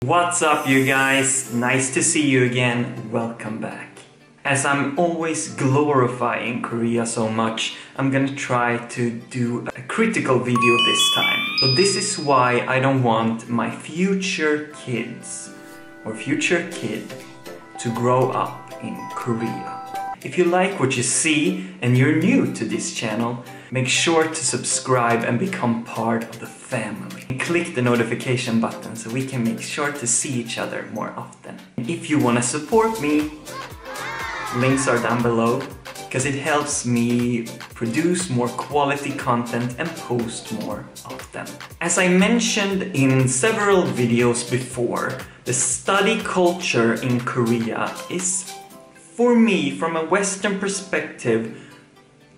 What's up, you guys? Nice to see you again. Welcome back. As I'm always glorifying Korea so much, I'm gonna try to do a critical video this time. So this is why I don't want my future kids or future kid to grow up in Korea. If you like what you see and you're new to this channel, make sure to subscribe and become part of the family. And click the notification button so we can make sure to see each other more often. If you want to support me, links are down below because it helps me produce more quality content and post more often. As I mentioned in several videos before, the study culture in Korea is, for me, from a Western perspective,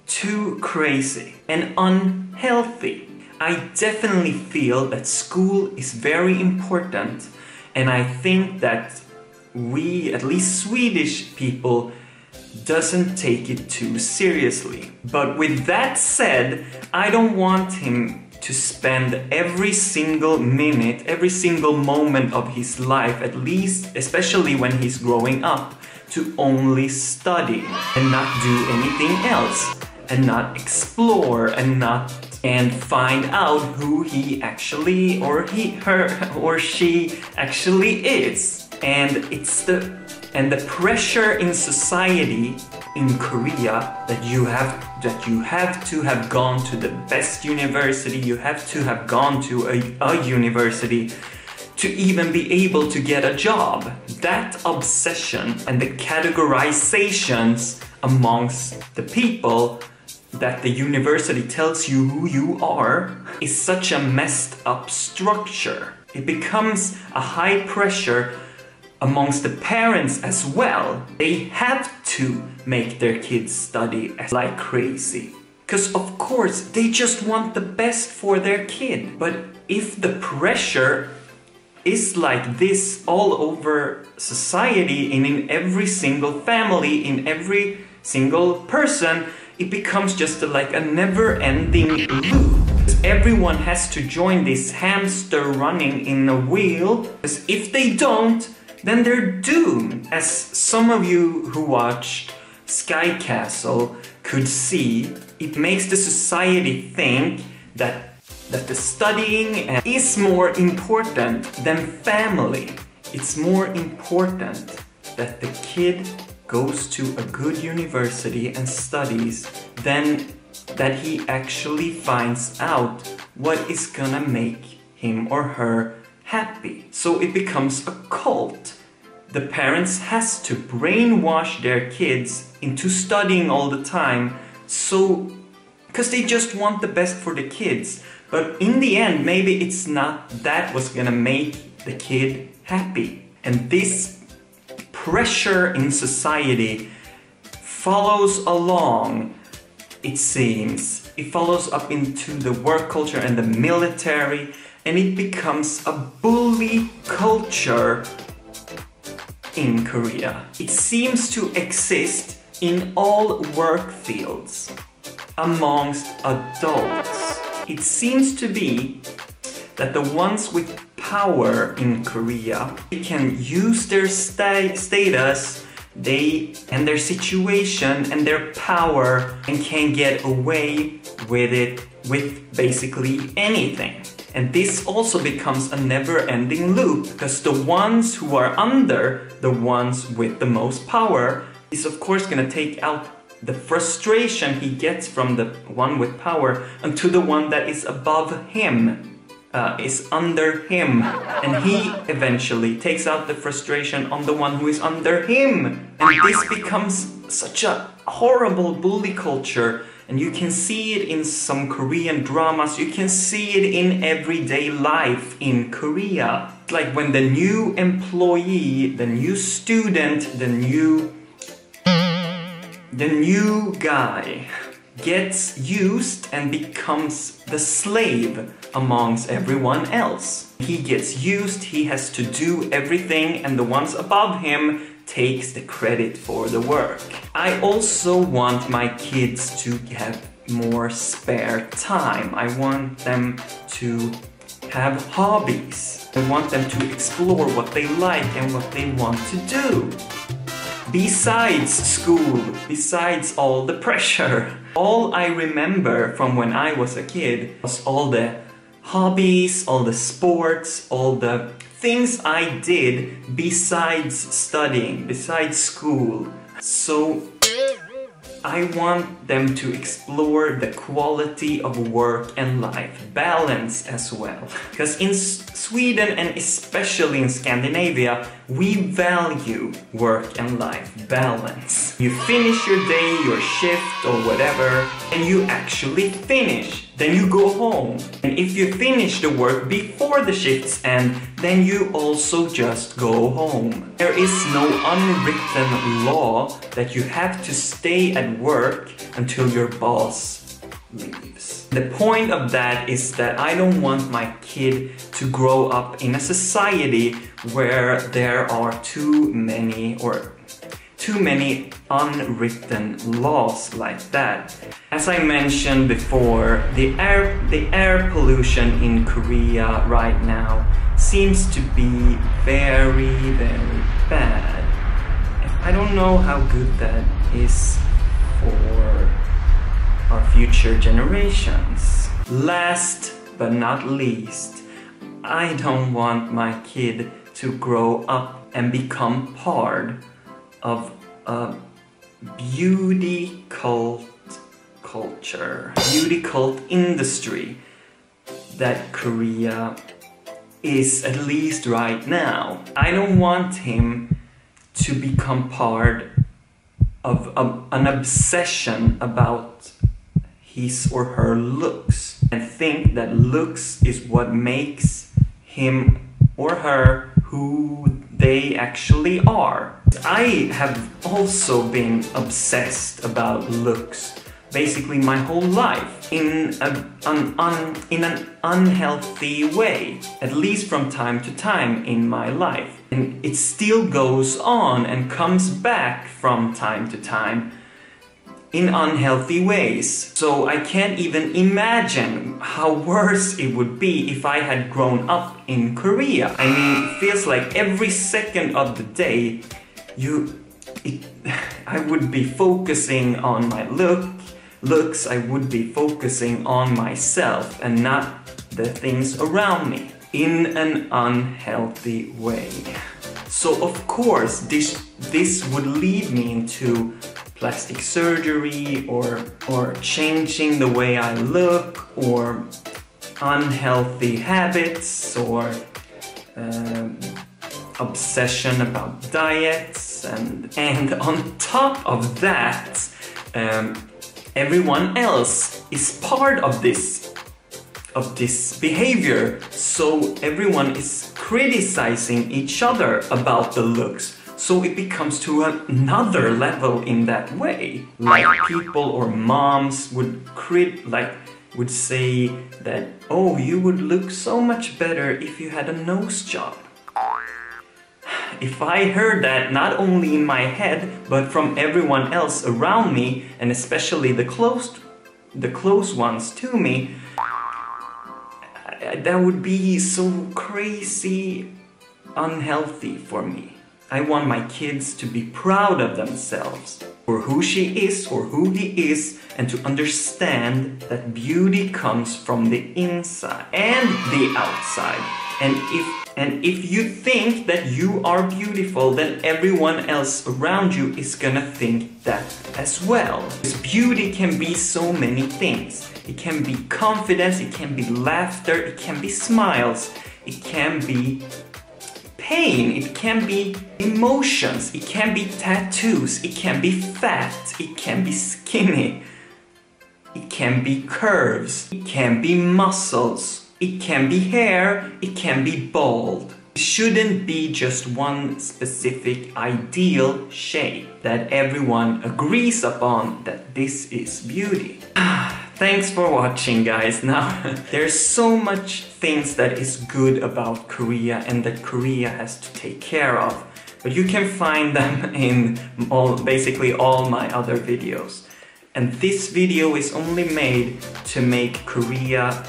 too crazy and unhealthy. I definitely feel that school is very important, and I think that we, at least Swedish people, doesn't take it too seriously. But with that said, I don't want him to spend every single minute, every single moment of his life, at least, especially when he's growing up, to only study and not do anything else, and not explore and find out who he actually or she actually is. And it's the pressure in society in Korea that you have to have gone to the best university, you have to have gone to a university to even be able to get a job. That obsession and the categorizations amongst the people that the university tells you who you are is such a messed up structure. It becomes a high pressure amongst the parents as well. They have to make their kids study like crazy. Because of course, they just want the best for their kid. But if the pressure is like this all over society and in every single family, in every single person, it becomes just like a never-ending loop. Everyone has to join this hamster running in a wheel, because if they don't, then they're doomed. As some of you who watched Sky Castle could see, it makes the society think that the studying is more important than family. It's more important that the kid goes to a good university and studies than that he actually finds out what is gonna make him or her happy. So it becomes a cult. The parents has to brainwash their kids into studying all the time, so because they just want the best for the kids. But in the end, maybe it's not that what's gonna make the kid happy. And this pressure in society follows along, it seems. It follows up into the work culture and the military, and it becomes a bully culture in Korea. It seems to exist in all work fields amongst adults. It seems to be that the ones with power in Korea, they can use their status, and their situation and their power, and can get away with it with basically anything. And this also becomes a never-ending loop, because the ones who are under the ones with the most power is of course gonna take out the frustration he gets from the one with power onto the one that is above him, is under him, and he eventually takes out the frustration on the one who is under him. And this becomes such a horrible bully culture, and you can see it in some Korean dramas, you can see it in everyday life in Korea. Like when the new employee, the new student, the new guy gets used and becomes the slave amongst everyone else. He gets used, he has to do everything, and the ones above him takes the credit for the work. I also want my kids to have more spare time. I want them to have hobbies. I want them to explore what they like and what they want to do. Besides school, besides all the pressure. All I remember from when I was a kid was all the hobbies, all the sports, all the things I did besides studying, besides school. So I want them to explore the quality of work and life, balance as well. Because in Sweden and especially in Scandinavia, we value work and life balance. You finish your day, your shift or whatever, and you actually finish. Then you go home. And if you finish the work before the shifts end, then you also just go home. There is no unwritten law that you have to stay at work until your boss leaves. The point of that is that I don't want my kid to grow up in a society where there are too many unwritten laws like that. As I mentioned before, the air pollution in Korea right now seems to be very, very bad. I don't know how good that is for our future generations. Last but not least, I don't want my kid to grow up and become part of a beauty cult culture, beauty cult industry that Korea is, at least right now. I don't want him to become part of an obsession about his or her looks and think that looks is what makes him or her who they actually are. I have also been obsessed about looks basically my whole life in an unhealthy way, at least from time to time in my life. And it still goes on and comes back from time to time in unhealthy ways. So I can't even imagine how worse it would be if I had grown up in Korea. I mean, it feels like every second of the day I would be focusing on my looks, I would be focusing on myself and not the things around me in an unhealthy way. So of course this would lead me into plastic surgery or changing the way I look, or unhealthy habits, or obsession about diets, and on top of that everyone else is part of this behavior, so everyone is criticizing each other about the looks. So it becomes to another level in that way. Like people or moms would say that, oh, you would look so much better if you had a nose job. If I heard that not only in my head, but from everyone else around me, and especially the close ones to me, that would be so crazy unhealthy for me. I want my kids to be proud of themselves for who she is or who he is, and to understand that beauty comes from the inside and the outside. And if you think that you are beautiful, then everyone else around you is gonna think that as well. Because beauty can be so many things. It can be confidence, it can be laughter, it can be smiles, it can be pain, it can be emotions, it can be tattoos, it can be fat, it can be skinny, it can be curves, it can be muscles, it can be hair, it can be bald. It shouldn't be just one specific ideal shape that everyone agrees upon that this is beauty. Thanks for watching, guys. Now, there's so much things that is good about Korea and that Korea has to take care of. But you can find them in basically all my other videos. And this video is only made to make Korea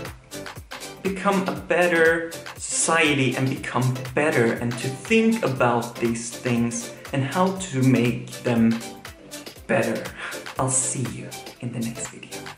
become a better society society and become better, and to think about these things and how to make them better. I'll see you in the next video.